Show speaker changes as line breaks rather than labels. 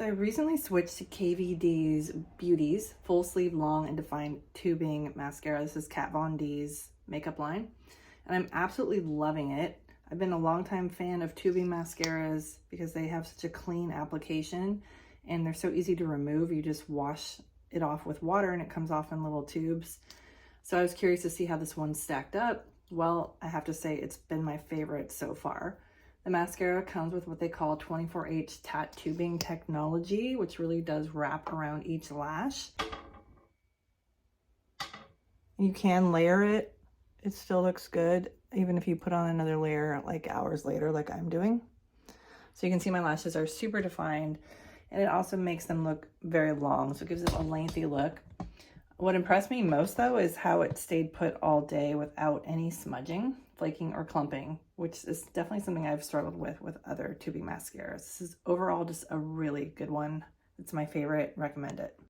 So I recently switched to KVD's Beauties full sleeve long and defined tubing mascara. This is Kat Von D's makeup line, and I'm absolutely loving it. I've been a longtime fan of tubing mascaras because they have such a clean application and they're so easy to remove. You just wash it off with water and it comes off in little tubes. So I was curious to see how this one stacked up. Well, I have to say it's been my favorite so far. The mascara comes with what they call 24H tat tubing technology, which really does wrap around each lash. You can layer it. It still looks good, even if you put on another layer like hours later, like I'm doing. So you can see my lashes are super defined, and it also makes them look very long. So it gives it a lengthy look. What impressed me most though is how it stayed put all day without any smudging, flaking, or clumping, which is definitely something I've struggled with other tubing mascaras. This is overall just a really good one. It's my favorite. Recommend it.